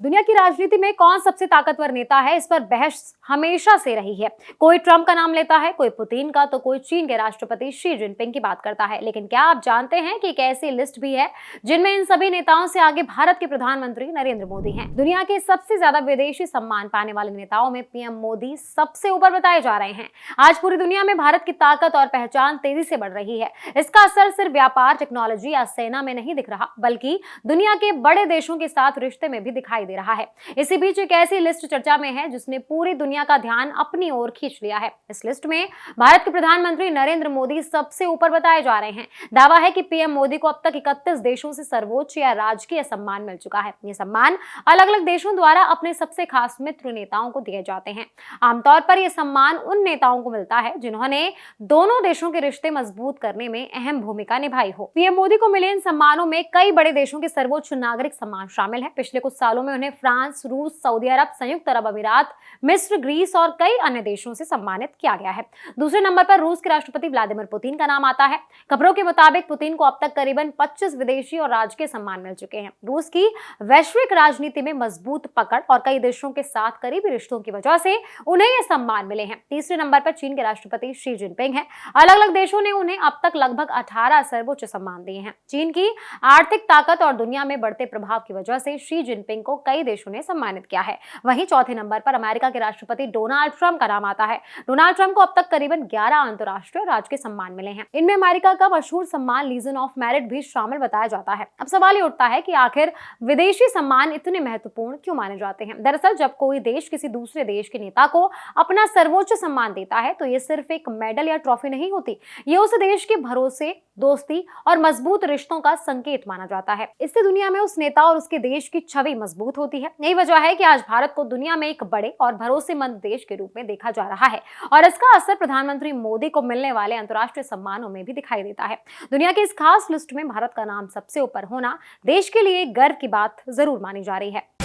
दुनिया की राजनीति में कौन सबसे ताकतवर नेता है, इस पर बहस हमेशा से रही है। कोई ट्रंप का नाम लेता है, कोई पुतिन का, तो कोई चीन के राष्ट्रपति शी जिनपिंग की बात करता है। लेकिन क्या आप जानते हैं कि एक ऐसी लिस्ट भी है जिनमें इन सभी नेताओं से आगे भारत के प्रधानमंत्री नरेंद्र मोदी हैं। दुनिया के सबसे ज्यादा विदेशी सम्मान पाने वाले नेताओं में पीएम मोदी सबसे ऊपर बताए जा रहे हैं। आज पूरी दुनिया में भारत की ताकत और पहचान तेजी से बढ़ रही है। इसका असर सिर्फ व्यापार, टेक्नोलॉजी या सेना में नहीं दिख रहा, बल्कि दुनिया के बड़े देशों के साथ रिश्ते में भी दिखाई दे रहा है। इसी बीच एक ऐसी लिस्ट चर्चा में है जिसने पूरी दुनिया का ध्यान अपनी ओर खींच लिया है। इस लिस्ट में भारत के प्रधानमंत्री नरेंद्र मोदी सबसे ऊपर बताए जा रहे हैं। दावा है कि पीएम मोदी को अब तक 31 देशों से सर्वोच्च या राजकीय सम्मान मिल चुका है। ये सम्मान अलग अलग देशों द्वारा अपने सबसे खास मित्र नेताओं को दिए जाते हैं। आमतौर पर यह सम्मान उन नेताओं को मिलता है जिन्होंने दोनों देशों के रिश्ते मजबूत करने में अहम भूमिका निभाई हो। पीएम मोदी को मिले इन सम्मानों में कई बड़े देशों के सर्वोच्च नागरिक सम्मान शामिल है। पिछले कुछ सालों में उन्हें फ्रांस, रूस, सऊदी अरब, संयुक्त अरब अमीरात, मिस्र, ग्रीस और कई अन्य देशों से सम्मानित किया गया है। दूसरे नंबर पर रूस के राष्ट्रपति व्लादिमीर पुतिन का नाम आता है। खबरों के मुताबिक पुतिन को अब तक करीबन 25 विदेशी और राजकीय सम्मान मिल चुके हैं। रूस की वैश्विक राजनीति में मजबूत पकड़ और कई देशों के साथ करीबी रिश्तों की वजह से उन्हें ये सम्मान मिले हैं। तीसरे नंबर पर चीन के राष्ट्रपति शी जिनपिंग हैं। अलग अलग देशों ने उन्हें अब तक लगभग 18 सर्वोच्च सम्मान दिए हैं। चीन की आर्थिक ताकत और दुनिया में बढ़ते प्रभाव की वजह से शी जिनपिंग को कई देशों ने सम्मानित किया है। वहीं चौथे नंबर पर अमेरिका के राष्ट्रपति डोनाल्ड ट्रंप का नाम आता है। डोनाल्ड ट्रंप को अब तक करीबन 11 अंतर्राष्ट्रीय राजकीय सम्मान मिले हैं। इनमें अमेरिका का मशहूर सम्मान लीजन ऑफ मेरिट भी शामिल बताया जाता है। अब सवाल ये उठता है कि आखिर विदेशी सम्मान इतने महत्वपूर्ण क्यों माने जाते हैं? दरअसल जब कोई देश किसी दूसरे देश के नेता को अपना सर्वोच्च सम्मान देता है तो ये सिर्फ एक मेडल या ट्रॉफी नहीं होती, ये उस देश के भरोसे, दोस्ती और मजबूत रिश्तों का संकेत माना जाता है। इससे दुनिया में उस नेता और उसके देश की छवि मजबूत होती है। यही वजह है कि आज भारत को दुनिया में एक बड़े और भरोसेमंद देश के रूप में देखा जा रहा है और इसका असर प्रधानमंत्री मोदी को मिलने वाले अंतर्राष्ट्रीय सम्मानों में भी दिखाई देता है। दुनिया की इस खास लिस्ट में भारत का नाम सबसे ऊपर होना देश के लिए गर्व की बात जरूर मानी जा रही है।